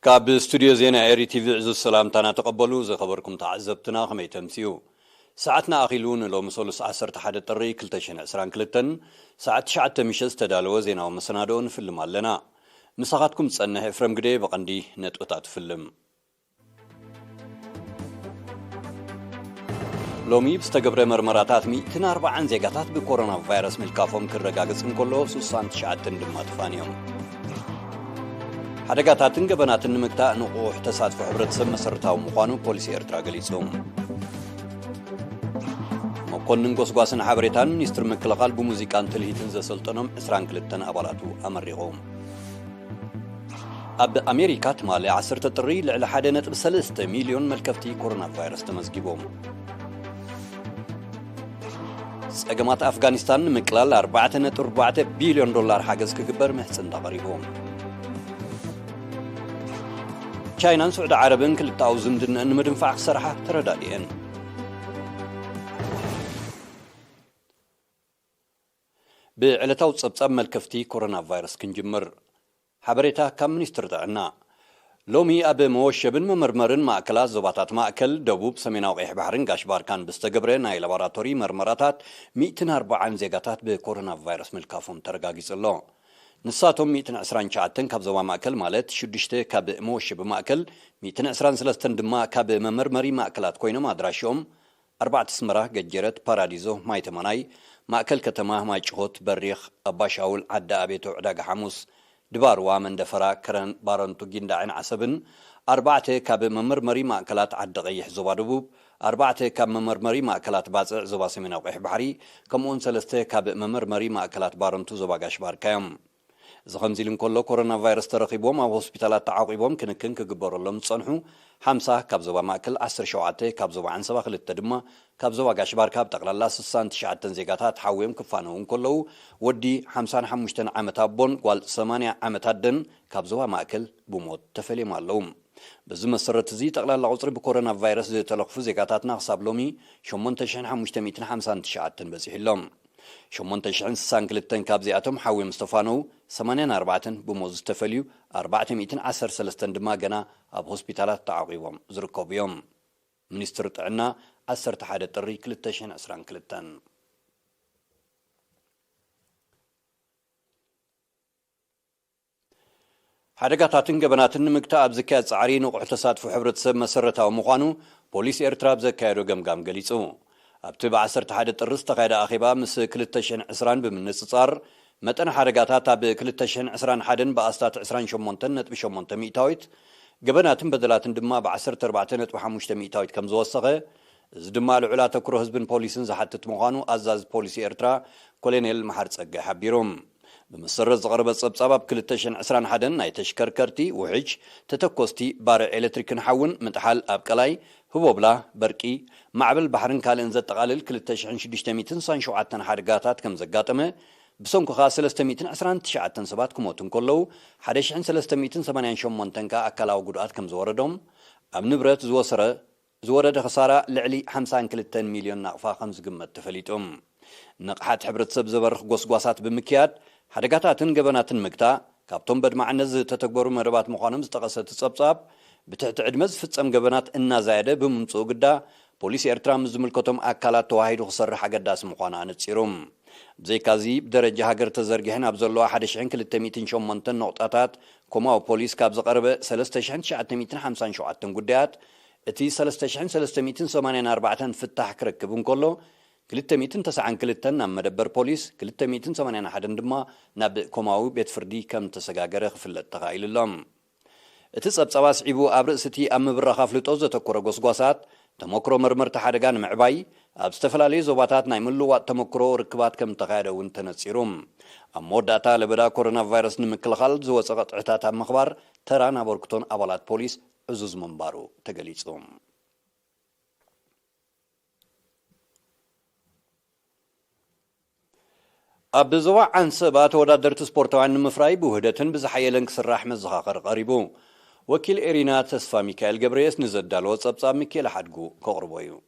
كاب استوديو زينا ايري تي في عز السلام تانا تقبلوا زي خبركم تعزبتنا خمي تمسيو ساعتنا اخيلون لو مسولس 11 طري كلتشن 20 كلتن ساعات 9 مشز تدالو زينا ومسنادون فيلم علينا نسخاتكم تصنح افرم قدي بقندي نتقطات فيلم لومي بستقبر مرمراتات 140 زيقاتات بكورونا فيروس ملكافهم كالرقاقس نقولو سوسان تشعاتن دمات فانيوم حدقاتاتن قبناتن نمكتا نقوح تسادف حبرت سم مسرتاو مقانو بوليسي ارترا قليسوم مقونن قوسقواسن حبريتان نيستر مكلقال بموزيكان تلهيتن زسلطنم اسران كلتن أبالاتو أمريغوم أب أمريكا تمالي 10 طري لعلى 1.3 مليون ملكفتي كورونا فيروس تمزقيبوم سقمات أفغانستان مكلال 4.4 بليون دولار حاجز ككبر محسن تقريبهم تشاينا سعود عربن كل التعوزم دن أن مدنفع صراحة تردادين بعلتاو تصبصب ملكفتي كورونا فيروس كنجمر حبريتا كم منستر تعنا لومي أبي موشبن ممرمرن مأكلات زباطات مأكل دبوب سمينا وقيح بحرن قاشبار كان بستقبرين هاي لابراتوري مرمراتات 140 زيقاتات بكورونا فيروس ملكافهم ترقاقيس الله نساتهم 120 شعاتن كاب زوا مأكل مالت شدشته كاب موشب مأكل 123 دما كاب ممرمري مأكلات كوينو مادراشوم 4 سمرة قجرت باراديزو مايتماناي مأكل كتماه مايشهوت بريخ أباشاول عدا أبيتو عداق حموس دبار وامن دفرا كرن بارنتو جندعين عصبن 4 كاب ممرمري مأكلات عدا غيح زوا دبوب 4 كاب ممرمري مأكلات بازع زوا سمينا وقيح بحري كمون 3 كاب ممرمري مأكلات بارنتو زوا قاشبار كايم زخمزيلن كله كورونا فيروس ترقيبهم أو هوسبيتالات تعاقبهم كنكن كجبر لهم تصنحوا 5 كابزوا ماكل 10 شوعته كابزوا عن سباق للتدمة كابزوا قاشبار كاب تقللا 6 تشعتن زيقاتات حاويهم كفانهم كله ودي 55 عمتابون قال 8 عمتادن كابزوا ماكل بموت تفلي مالهم بزم السرت زي تقللا عصر بكورونا فيروس تلقفوا زيقاتاتنا حساب لومي 8550 بزيح لهم شمونت شعن سانكلتن كابزياتهم حاوي مستفانو 84 بموز تفليو 413 دما جنا اب هوسبيتالات تعاقبهم زركوبيوم منستر طعنا 11 طري 2022 حدقاتاتن قبناتن مكتاب زكاة صعري نقع تصادف حبرتسب مسرتاو مقانو بوليس ارتراب زكايرو قمقام قليصو أبتبع 11 طرس تقايد أخيبا مس 2020 بمنصصار متن حركاتات ب 2021 بأستات 20 شمونتن نتب شمونتن ميتاويت قبناتن بدلاتن دما ب 14 نتب 5 ميتاويت كم زوصغه زدما العلا تكرو حزب بوليسن زحتت مقانو أزاز بوليسي ارترا كولونيل محر صقه حبيروم بمسرز غرب صبصباب 2021 ناي تشكركرتي وحج تتكوستي بار الكتريكن حون متحال ابقلاي هو بلا برقي معبل بحرن كالن زتقالل 2697 حرقاتات كم زقاطمه بسونكو 319 سبات كموتن كلو 1388 كا اكلاو غدات كم زوردهم اب نبرت زورد خساره لعلي 52 مليون نقفا 5 قمت تفليتهم نقحات حبرتسب زبرخ غوسغواسات بمكياد حدقاتاتن قبناتن مكتا كابتون بدمعنز تتكبروا مربات مقانم استقصت تصبصاب بتحت عدمز فتصم قبنات إنا زايدة بممصو قدا بوليس ارترام زملكتهم أكالات تواهيدو خسر حاجة داس مقانا نتسيروم بزي كازي بدرجة هاجر تزرقهن أبزلوا 11 شو منتن نقطاتات كما بوليس كابز قربة 3,950 شوعتن قدات اتي 3,384 فتح كركبون كله 309 نام مدبر بوليس 381 دما ناب كوماو بيت فردي كم تسغاغره خفلت تغايل اللهم اتصب صواس عيبو ابرستي ام برخاف لطوز تكره غسغوسات تمكرو مرمر تحدغان معباي ابستفلالي زوباتات نايملو وات تمكرو ركبات كم تغايدون تنصيروم امو داتا لبدا كورونا فيروس نمكلخال زوصقط عتاتا مخبار ترانا بركتون ابالات بوليس عزوز منبارو تغليصوم أبزوا عن سبات ودادرت سبورتوان مفراي بوهدتن بزحيلن كسراح مزخاخر قريبو وكيل إيرينا تسفى ميكائيل جبريس نزد دالو صبصاب ميكيل حدقو كقربويو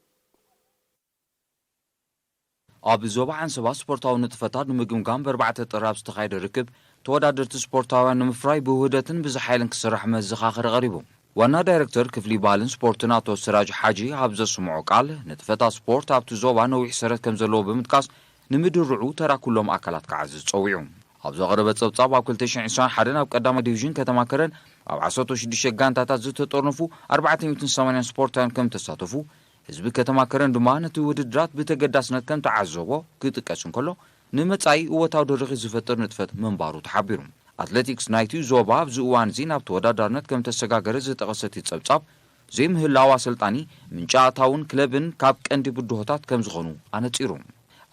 أبزوا عن سبات سبورتوان نتفتاد نمجمقام بربعة طراب استخايد ركب ተወዳደርቲ ስፖርታውያን ንምፍራይ ብውህደትን ብዝሓይልን ክስራሕ መዘኻኸሪ ቀሪቡ ዋና ዳይሬክተር ክፍሊ ባህልን ስፖርትን አቶ ስራጅ ሓጂ ኣብ ዘስምዖ ቃል ንጥፈታ ስፖርት ኣብቲ ዞባ ነዊሕ ሰረት ከም ዘለዎ ብምጥቃስ ንምድርዑ ተራ ኩሎም ኣካላት ክዓዝዝ ፀዊዑ ኣብ ዘቕረበ ፀብጻብ ኣብ 2021 ኣብ ቀዳማይ ዲቪዥን ከተማ ከረን ኣብ 16 ጋንታታት ዝተጠርነፉ 480 ስፖርታውያን ከም ተሳተፉ ህዝቢ ከተማ ከረን ድማ ነቲ ውድድራት ብተገዳስነት ከም ተዓዘቦ ክጥቀስ እንከሎ ንመጻኢ እወታዊ ደረኺ ዝፈጥር ንጥፈት መንባሩ ተሓቢሩ ኣትሌቲክስ ናይቲ ዞባ ኣብዚ እዋን እዚ ናብ ተወዳዳርነት ከም ተሰጋገረ ዝጠቐሰት ፀብጻብ ዘይምህላው ኣሰልጣኒ ምንጪ ኣታውን ክለብን ካብ ቀንዲ ብድሆታት ከም ዝኾኑ ኣነፂሩ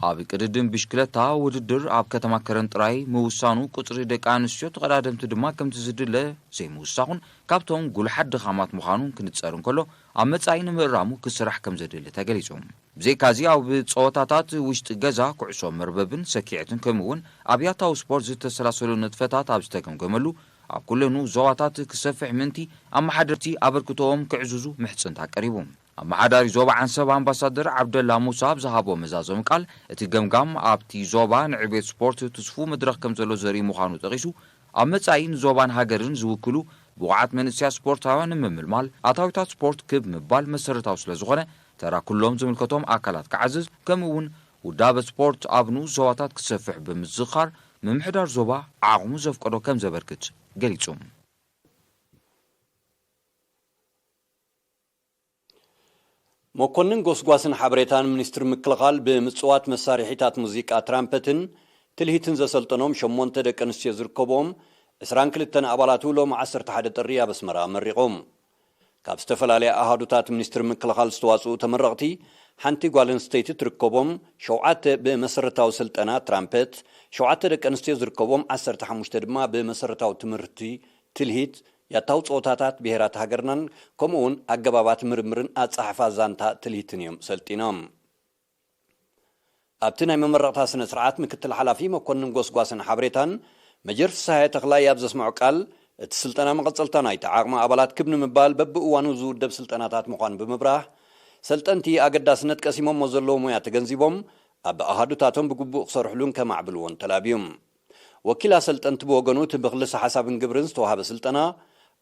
ኣብ ቅድድም ብሽክለታ ውድድር ኣብ ከተማ ከረን ጥራይ ምውሳኑ ቁፅሪ ደቂ ኣንስትዮ ተቐዳደምቲ ድማ ከምቲ ዝድለ ዘይምውሳኹን ካብቶም ጉልሓት ድኻማት ምዃኑን ክንፀር እንከሎ ኣብ መጻኢ ንምእራሙ ክስራሕ ከም ዘድሊ ተገሊጹ ብዘይካዚ ኣብ ፀወታታት ውሽጢ ገዛ ኩዕሶ መርበብን ሰኪዕትን ከምኡውን ኣብያታዊ ስፖርት ዝተሰላሰሉ ንጥፈታት ኣብ ዝተገምገመሉ ኣብ ኩለኑ ዞባታት ክሰፍሕ ምንቲ ኣመሓደርቲ ኣበርክቶኦም ክዕዝዙ ምሕፅንታ ቀሪቡ ኣመሓዳሪ ዞባ ዓንሰብ ኣምባሳደር ዓብደላ ሙሳ ብዝሃቦ መዛዞም ቃል እቲ ገምጋም ኣብቲ ዞባ ንዕቤት ስፖርት ትስፉ መድረኽ ከም ዘሎ ዘርኢ ምዃኑ ጠቒሱ ኣብ መጻኢ ንዞባን ሃገርን ዝውክሉ ብቕዓት መንእስያ ስፖርታውያን ንምምልማል ኣታዊታት ስፖርት ክብ ምባል መሰረታዊ ስለ ዝኾነ ተራ ኩሎም ዝምልከቶም ኣካላት ክዓዝዝ ከምኡውን ውዳበ ስፖርት ኣብ ንኡስ ዞባታት ክሰፍሕ ብምዝኻር ምምሕዳር ዞባ ዓቕሙ ዘፍቀዶ ከም ዘበርክት ገሊጹ መኮንን ጎስጓስን ሓበሬታን ሚኒስትር ምክልኻል ብምጽዋት መሳርሒታት ሙዚቃ ትራምፐትን ትልሂትን ዘሰልጠኖም 8 ደቂ ኣንስትዮ ዝርከቦም 22 ኣባላት ሎም 11 ጥሪ ኣብ ኣስመራ መሪቖም ካብ ዝተፈላለየ ኣሃዱታት ሚኒስትር ምክልኻል ዝተዋጽኡ ተመረቕቲ ሓንቲ ጓል ኣንስተይቲ ትርከቦም 7 ብመሰረታዊ ስልጠና ትራምፐት 7 ደቂ ኣንስትዮ ዝርከቦም 15 ድማ ብመሰረታዊ ትምህርቲ ትልሂት ያታው ጾታታት ብሄራት ሃገርናን ከምኡውን ኣገባባት ምርምርን ኣጻሕፋ ዛንታ ትልሂትን እዮም ሰልጢኖም ኣብቲ ናይ መመረቕታ ስነ ስርዓት ምክትል ሓላፊ መኮንን ጎስጓስን ሓበሬታን መጀር ፍስሓ ተኽላይ ኣብ ዘስምዑ ቃል እቲ ስልጠና መቐፀልታ ናይቲ ዓቕሚ ኣባላት ክብ ንምባል በብእዋኑ ዝውደብ ስልጠናታት ምዃኑ ብምብራህ ሰልጠንቲ ኣገዳስነት ቀሲሞሞ ዘለዎ ሞያ ተገንዚቦም ኣብ ኣሃዱታቶም ብግቡእ ክሰርሕሉን ከማዕብልዎን ተላብዮም ወኪል ኣሰልጠንቲ ብወገኑ እቲ ብኽልሲ ሓሳብን ግብርን ዝተዋሃበ ስልጠና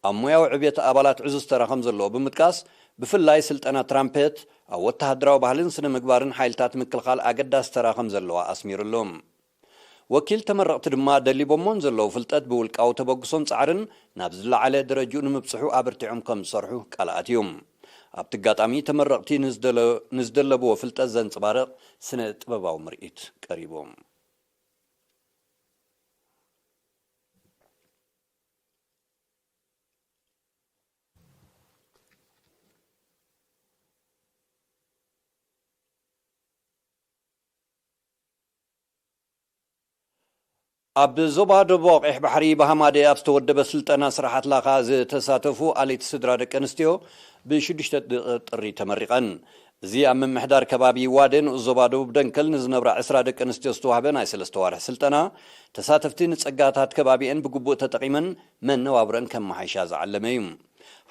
ኣብ ሞያዊ ዕብየት ኣባላት ዕዙዝ ተራ ከም ዘለዎ ብምጥቃስ ብፍላይ ስልጠና ትራምፔት ኣብ ወተሃደራዊ ባህልን ስነ ምግባርን ሓይልታት ምክልኻል ኣገዳሲ ተራ ከም ዘለዋ ኣስሚሩሎም ወኪል ተመረቕቲ ድማ ደሊቦሞን ዘለዉ ፍልጠት ብውልቃዊ ተበግሶን ጻዕርን ናብ ዝለዓለ ደረጃኡ ንምብጽሑ ኣበርቲዖም ከም ዝሰርሑ ቃልኣት እዮም ኣብቲ ኣጋጣሚ ተመረቕቲ ንዝደለብዎ ፍልጠት ዘንጽባርቕ ስነ ጥበባዊ ምርኢት ቀሪቦም ኣብ ዞባ ደቡብ ቀይሕ ባሕሪ ብሃማደ ኣብ ዝተወደበ ስልጠና ስራሓት ላኻ ዝተሳተፉ ኣሌት ስድራ ደቂ ኣንስትዮ ብ6 ጥሪ ተመሪቐን እዚ ኣብ ምምሕዳር ከባቢ ዋደን ዞባ ደቡብ ደንከል ንዝነብራ 20 ደቂ ኣንስትዮ ዝተዋህበ ናይ 3 ወርሒ ስልጠና ተሳተፍቲ ንጸጋታት ከባቢአን ብግቡእ ተጠቒመን መነባብረን ከም መሓይሻ ዝዓለመ እዩ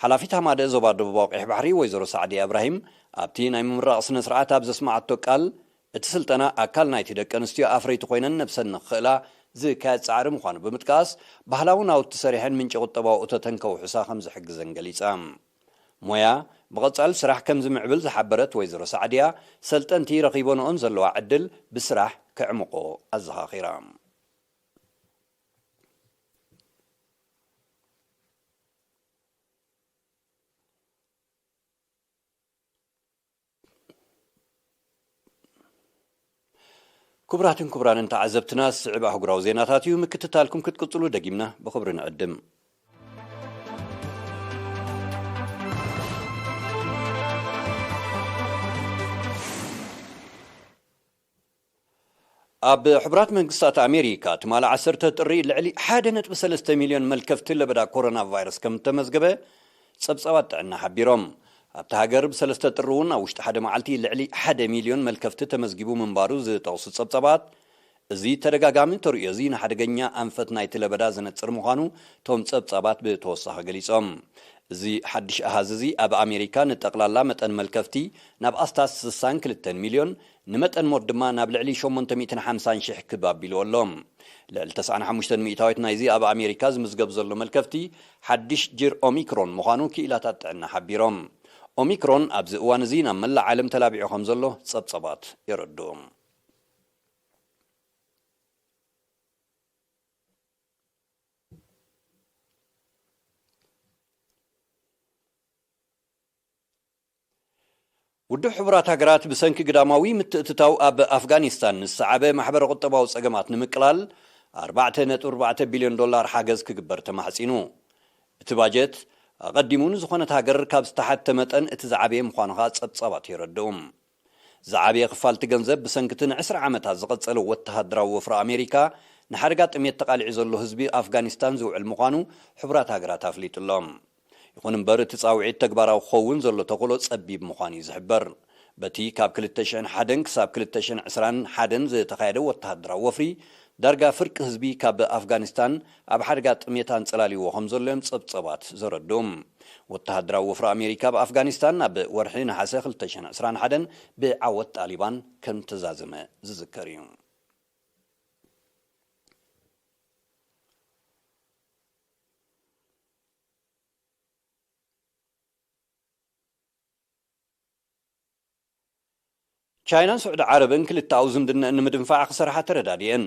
ሓላፊት ሃማደ ዞባ ደቡብ ቀይሕ ባሕሪ ወይዘሮ ሳዕዲ እብራሂም ኣብቲ ናይ ምምራቕ ስነ ስርዓት ኣብ ዘስማዓቶ ቃል እቲ ስልጠና ኣካል ናይቲ ደቂ ኣንስትዮ ኣፍረይቲ ኮይነን ነብሰን ንኽእላ ዝካየድ ጻዕሪ ምዃኑ ብምጥቃስ ባህላዊ ናውቲ ሰሪሐን ምንጪ ቁጠባዊ እቶተን ከውሕሳ ከም ዝሕግዘን ገሊጻ ሞያ ብቐጻሊ ስራሕ ከም ዝምዕብል ዝሓበረት ወይዘሮ ሳዕድያ ሰልጠንቲ ረኺቦንኦም ዘለዋ ዕድል ብስራሕ ክዕምቆ ኣዘኻኺራ كبراتن كبران تعذبت ناس صعب أهجروا زيناتاتي ومكتتالكم كتقتلوا دقيمنا بخبرنا قدم أب حبرات من قصة أمريكا تمال 10 تري لعلي حادنت ب3 مليون ملكفت لبدا كورونا فيروس كم تمزقبه صبصبات عنا حبيرهم أبتهاجر ب3 ترون أو اشتحد معلتي لعلي 1 مليون ملكفت تمزقبو من باروز توسط صبصبات እዚ ተደጋጋሚ ተርእዮ እዚ ንሓደገኛ ኣንፈት ናይቲ ለበዳ ዝነጽር ምዃኑ ቶም ጸብጻባት ብተወሳኺ ገሊጾም እዚ ሓድሽ ኣሃዝ እዚ ኣብ ኣሜሪካ ንጠቕላላ መጠን መልከፍቲ ናብ ኣስታት 62 ሚልዮን ንመጠን ሞት ድማ ናብ ልዕሊ 850,000 ክባቢሉ ኣሎ ልዕሊ 95 ሚእታዊት ናይዚ ኣብ ኣሜሪካ ዝምዝገብ ዘሎ መልከፍቲ ሓድሽ ጅር ኦሚክሮን ምዃኑ ክኢላታት ጥዕና ሓቢሮም ኦሚክሮን ኣብዚ እዋን እዚ ናብ መላእ ዓለም ተላቢዑ ከም ዘሎ ጸብጻባት ይረድኡ ውድብ ሕቡራት ሃገራት ብሰንኪ ግዳማዊ ምትእትታው ኣብ ኣፍጋኒስታን ንሰዓበ ማሕበረ ቁጠባዊ ጸገማት ንምቅላል 4.4 ቢልዮን ዶላር ሓገዝ ክግበር ተማሕጺኑ እቲ ባጀት ኣቐዲሙ ንዝኾነት ሃገር ካብ ዝተሓተ መጠን እቲ ዝዓበየ ምዃኑ ኸ ጸብጻባት ይረድኡ ዝዓበየ ክፋልቲ ገንዘብ ብሰንኪ ን20 ዓመታት ዝቐጸለ ወተሃደራዊ ወፍሪ ኣሜሪካ ንሓደጋ ጥሜት ተቓሊዑ ዘሎ ህዝቢ ኣፍጋኒስታን ዝውዕል ምዃኑ ሕቡራት ሃገራት ኣፍሊጡሎም ይኹን እምበር እቲ ጻውዒት ተግባራዊ ክኸውን ዘሎ ተኽእሎ ጸቢብ ምዃኑ እዩ ዝሕበር በቲ ካብ 2001 ክሳብ 2021 ዝተኻየደ ወተሃደራዊ ወፍሪ ዳርጋ ፍርቂ ህዝቢ ካብ ኣፍጋኒስታን ኣብ ሓደጋ ጥሜት አንጸላልይዎ ከም ዘሎም ጸብጻባት ዘረድኡ ወተሃደራዊ ወፍሪ ኣሜሪካ ብኣፍጋኒስታን ኣብ ወርሒ ነሓሰ 2021 ብዓወት ጣሊባን ከም ተዛዘመ ዝዝከር እዩ ቻይናን ስዑድ ዓረብን ክልታዊ ዝምድና ንምድንፋዕ ክሰርሓ ተረዳድየን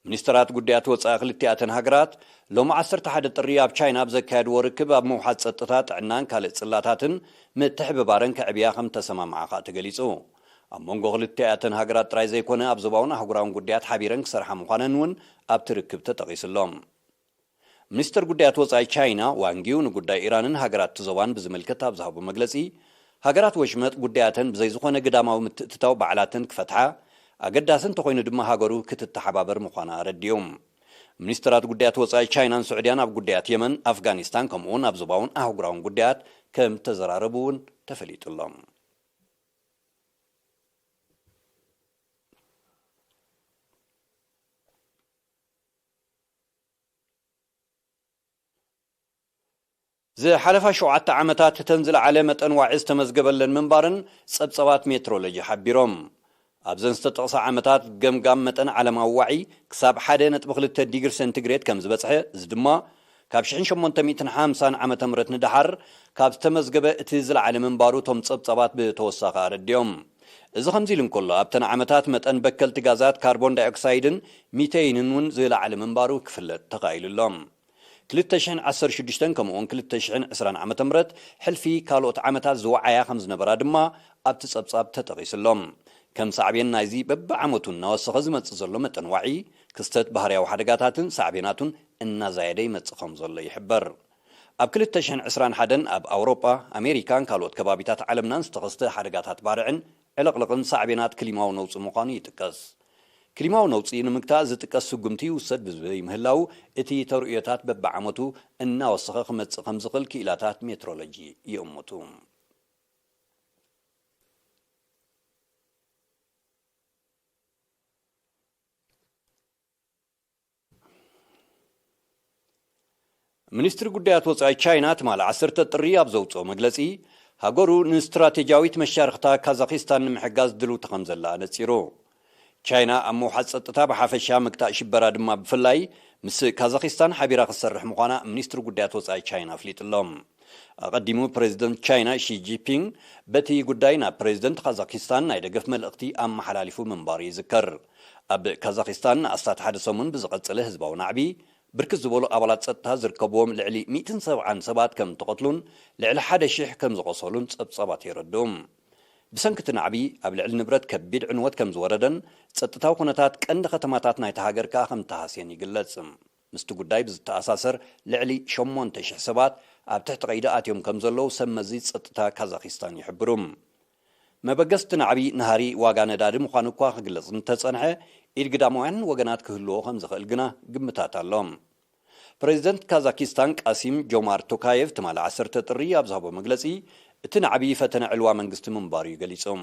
ሚኒስትራት ጉዳያት ወጻኢ ክልቲኣተን ሃገራት ሎም 11 ጥሪ ኣብ ቻይና ብዘካየድዎ ርክብ ኣብ መውሓት ጸጥታ ጥዕናን ካልእ ጽላታትን ምትሕብባርን ከዕብያ ከም ተሰማምዓ ተገሊጹ ኣብ መንጎ ክልቲኣተን ሃገራት ጥራይ ዘይኮነ ኣብ ዞባውን ኣህጉራውን ጉዳያት ሓቢረን ክሰርሓ ምዃነን እውን ኣብቲ ርክብ ተጠቒሱሎም ሚኒስትር ጉዳያት ወጻኢ ቻይና ዋንጊው ንጉዳይ ኢራንን ሃገራት ዞባን ብዝምልከት ኣብ ዝሃቡ መግለጺ ሃገራት ወሽመጥ ጉዳያትን ብዘይ ዝኾነ ግዳማዊ ምትእትታው በዓላትን ክፈትሓ ኣገዳስን ተኾይኑ ድማ ሃገሩ ክትተሓባበር ምዃና ረድዮም ሚኒስትራት ጉዳያት ወጻኢ ቻይናን ስዑድያን ኣብ ጉዳያት የመን ኣፍጋኒስታን ከምኡውን ኣብ ዞባውን ኣህጉራውን ጉዳያት ከም ተዘራረቡ እውን ተፈሊጡሎም ዝሓለፋ 7 ዓመታት ተንዝለዓለ መጠን ዋዒ ዝተመዝገበለን ምንባርን ጸብጻባት ሜትሮሎጂ ሓቢሮም ኣብዘን ዝተጠቕሳ ዓመታት ገምጋም መጠን ዓለማዊ ዋዒ ክሳብ 1.2 ዲግሪ ሴንቲግሬድ ከም ዝበጽሐ እዚ ድማ ካብ 1850 ዓመተ ምህረት ንድሓር ካብ ዝተመዝገበ እቲ ዝለዓለ ምንባሩ ቶም ጸብጻባት ብተወሳኺ ኣረድዮም እዚ ከምዚ ኢሉ እንከሎ ኣብተን ዓመታት መጠን በከልቲ ጋዛት ካርቦን ዳይኦክሳይድን ሚቴይንን እውን ዝለዓለ ምንባሩ ክፍለጥ ተኻኢሉሎም 2016 ከምኡውን 2020 ዓመተ ምህረት ሕልፊ ካልኦት ዓመታት ዝወዓያ ከም ዝነበራ ድማ ኣብቲ ጸብጻብ ተጠቒሱሎም ከም ሳዕቤን ናይዚ በብዓመቱ እናወሰኸ ዝመጽእ ዘሎ መጠን ዋዒ ክስተት ባህርያዊ ሓደጋታትን ሳዕቤናቱን እናዛየደ ይመጽእ ከም ዘሎ ይሕበር ኣብ 2021 ኣብ ኣውሮጳ ኣሜሪካን ካልኦት ከባቢታት ዓለምናን ዝተኸስተ ሓደጋታት ባርዕን ዕለቕልቕን ሳዕቤናት ክሊማዊ ነውፂ ምዃኑ ይጥቀስ ክሊማዊ ነውፂ ንምግታእ ዝጥቀስ ስጉምቲ ይውሰድ ብዝበይ ምህላው እቲ ተርእዮታት በብዓመቱ እናወሰኸ ክመጽእ ከም ዝኽእል ክኢላታት ሜትሮሎጂ ይእምቱ ሚኒስትሪ ጉዳያት ወጻኢ ቻይና ትማል 10 ጥሪ ኣብ ዘውፅኦ መግለጺ ሃገሩ ንስትራቴጂያዊት መሻርክታ ካዛክስታን ንምሕጋዝ ድልውቲ ከም ዘላ ነጺሩ ቻይና ኣብ መውሓት ጸጥታ ብሓፈሻ ምግታእ ሽበራ ድማ ብፍላይ ምስ ካዛክስታን ሓቢራ ክሰርሕ ምዃና ሚኒስትሪ ጉዳያት ወጻኢ ቻይና ኣፍሊጡሎም ኣቐዲሙ ፕሬዚደንት ቻይና ሺ ጂንፒንግ በቲ ጉዳይ ናብ ፕሬዚደንት ካዛክስታን ናይ ደገፍ መልእኽቲ ኣመሓላሊፉ ምንባሩ ይዝከር ኣብ ካዛክስታን ኣስታት ሓደ ሰሙን ብዝቐጸለ ህዝባዊ ናዕቢ ብርክት ዝበሉ ኣባላት ጸጥታ ዝርከብዎም ልዕሊ 170 ሰባት ከም ተቐትሉን ልዕሊ 1000 ከም ዝቆሰሉን ጸብጻባት ይረድኡም ብሰንኪቲ ናዕቢ ኣብ ልዕሊ ንብረት ከቢድ ዕንወት ከም ዝወረደን ጸጥታዊ ኩነታት ቀንዲ ከተማታት ናይቲ ሃገር ከዓ ከም ተሃስየን ይግለጽ ምስቲ ጉዳይ ብዝተኣሳሰር ልዕሊ 8000 ሰባት ኣብ ትሕቲ ቀይዲ ኣትዮም ከም ዘለዉ ሰመዚ ጸጥታ ካዛክስታን ይሕብሩ መበገስቲ ናዕቢ ነሃሪ ዋጋ ነዳዲ ምዃኑ እኳ ክግለጽ እንተጸንሐ ኢድ ግዳማውያን ወገናት ክህልዎ ከም ዝኽእል ግና ግምታት ኣሎም ፕሬዚደንት ካዛክስታን ቃሲም ጆማር ቶካየቭ ትማል 10 ጥሪ ኣብ ዝሃቦ መግለጺ እቲ ናዕቢ ፈተነ ዕልዋ መንግስቲ ምንባሩ ይገሊጾም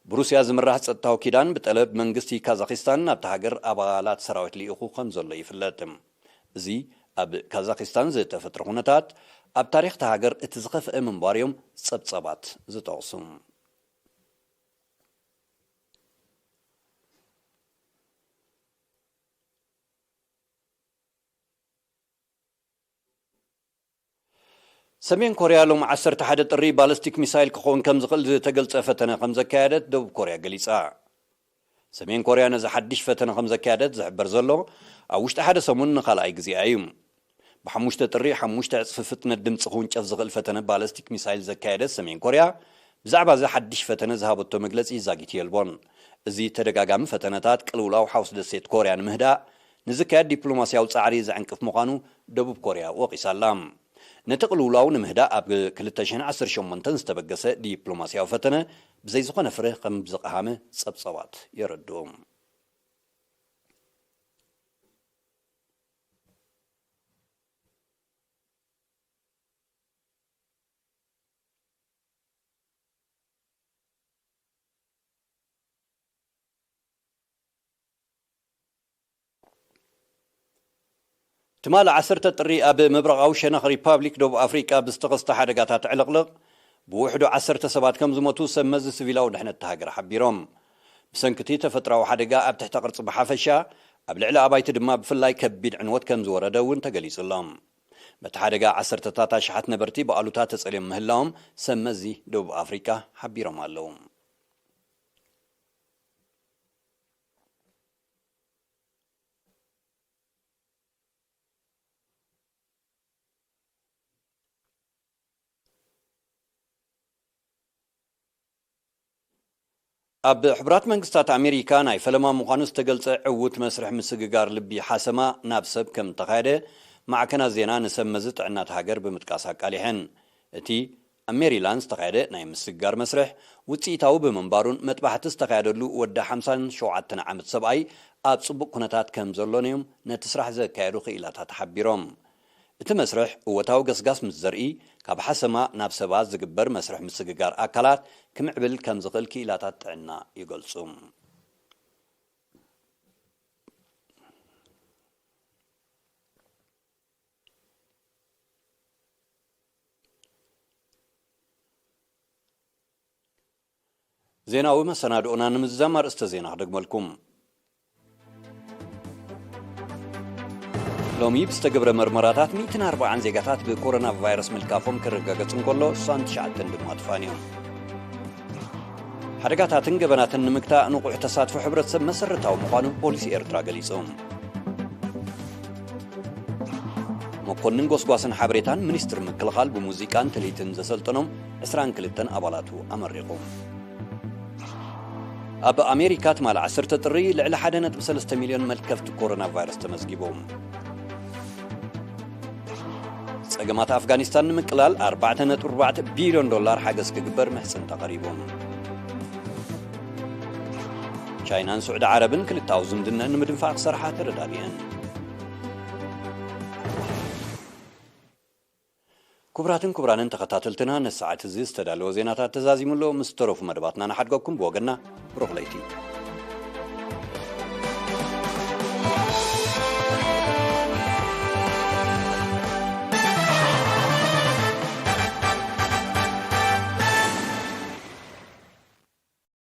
بروسيا زمرح ጸጥታው ኪዳን بطلب منግስቲ ካዛክስታን ናብ ሃገር አባላት ሰራዊት ሊኢኹ ከም ዘሎ ይፍለጥ እዚ ኣብ ካዛክስታን ዝተፈጠረ ኩነታት ኣብ ታሪኽ ሃገር እቲ ዝኸፍአ መንባርዮም ጸብጸባት ዝጠቕሱ ሰሜን ኮሪያ ሎም 11 ጥሪ ባሊስቲክ ሚሳይል ክኾን ከም ዝኽእል ዝተገልጸ ፈተነ ከም ዘካየደት ደቡብ ኮሪያ ገሊጻ ሰሜን ኮሪያ ነዚ ሓድሽ ፈተነ ከም ዘካየደት ዝሕበር ዘሎ ኣብ ውሽጢ ሓደ ሰሙን ንኻልኣይ ግዜ እዩ ብሓሙሽተ ጥሪ 5 ዕፅፊ ፍጥነት ድምፂ ክውንጨፍ ዝኽእል ፈተነ ባሊስቲክ ሚሳይል ዘካየደት ሰሜን ኮሪያ ብዛዕባ እዚ ሓድሽ ፈተነ ዝሃበቶ መግለጺ ዛጊት የልቦን እዚ ተደጋጋሚ ፈተነታት ቅልውላው ሓውስ ደሴት ኮሪያ ንምህዳእ ንዝካየድ ዲፕሎማስያዊ ጻዕሪ ዘዕንቅፍ ምዃኑ ደቡብ ኮሪያ ወቂሳላ نتقلولاو نمهدا أب 2018 ዝተበገሰ ዲፕሎማሲያዊ ፈተነ ብዘይ ዝኾነ ፍረ ከም ዝቀሃመ ጸብጸባት ይረድኦም تمال 10 ጥሪ ኣብ ምብራቃዊ ሸነኽ ሪፓብሊክ ደቡብ ኣፍሪካ ብዝተኸስተ ሓደጋታት ዕልቕልቕ ብውሕዱ 10 ሰባት ከም ዝሞቱ ሰመዝ ሲቪላዊ ድሕነት ሃገር ሓቢሮም ብሰንኪቲ ተፈጥራዊ ሓደጋ ኣብ ትሕቲ ቅርጽ ብሓፈሻ ኣብ ልዕሊ ኣባይቲ ድማ ብፍላይ ከቢድ ዕንወት ከም ዝወረደ እውን ተገሊጹሎም በቲ ሓደጋ 10 ታታሽሓት ነበርቲ ብኣሉታ ተጸልዮም ምህላዎም ሰመዚ ደቡብ ኣፍሪካ ሓቢሮም ኣለዉ ኣብ ሕብራት መንግስታት ኣሜሪካ ናይ ፈለማ ምዃኑ ዝተገልጸ ዕውት መስርሕ ምስግጋር ልቢ ሓሰማ ናብ ሰብ ከም ተኻየደ ማዕከና ዜና ንሰመዝ ጥዕናት ሃገር ብምጥቃስ ኣቃሊሐን እቲ ኣብ ሜሪላንድ ዝተኻየደ ናይ ምስግጋር መስርሕ ውጽኢታዊ ብምንባሩን መጥባሕቲ ዝተኻየደሉ ወዲ 57 ዓመት ሰብኣይ ኣብ ጽቡቕ ኩነታት ከም ዘሎን እዮም ነቲ ስራሕ ዘካየዱ ክኢላታት ሓቢሮም እቲ መስርሕ እወታዊ ገስጋስ ምስ ዘርኢ ካብ ሓሰማ ናብ ሰባት ዝግበር መስርሕ ምስግጋር ኣካላት ክምዕብል ከም ዝኽእል ክኢላታት ጥዕና ይገልጹ ዜናዊ መሰናድኦና ንምዛም ኣርእስተ ዜና ክደግመልኩም ሎሚ ብዝተገብረ መርመራታት 140 ዜጋታት ብኮሮና ቫይረስ ምልካፎም ክረጋገጽ እንከሎ 69 ድማ ተፋንዮም ሓደጋታትን ገበናትን ንምግታእ ንቑሕ ተሳትፎ ሕብረተሰብ መሰረታዊ ምዃኑ ፖሊሲ ኤርትራ ገሊጾም መኮንን ጎስጓስን ሓበሬታን ሚኒስትር ምክልኻል ብሙዚቃን ትልኢትን ዘሰልጠኖም 22 ኣባላቱ ኣመሪቖም ኣብ ኣሜሪካ ትማል 10 ጥሪ ልዕሊ 1.3 ሚልዮን መልከፍቲ ኮሮና ቫይረስ ተመዝጊቦም ጸገማት ኣፍጋኒስታን ንምቅላል 4.4 ቢልዮን ዶላር ሓገዝ ክግበር ምሕጽን ተቐሪቦም ቻይናን ስዑድ ዓረብን ክልታዊ ዝምድና ንምድንፋዕ ክሰርሓ ተረዳድየን ክቡራንን ተኸታተልትና ነሰዓት እዚ ዝተዳለወ ዜናታት ተዛዚሙሎ ምስ ተረፉ መደባትና ንሓድገኩም ብወገና ብሩኽ ለይቲ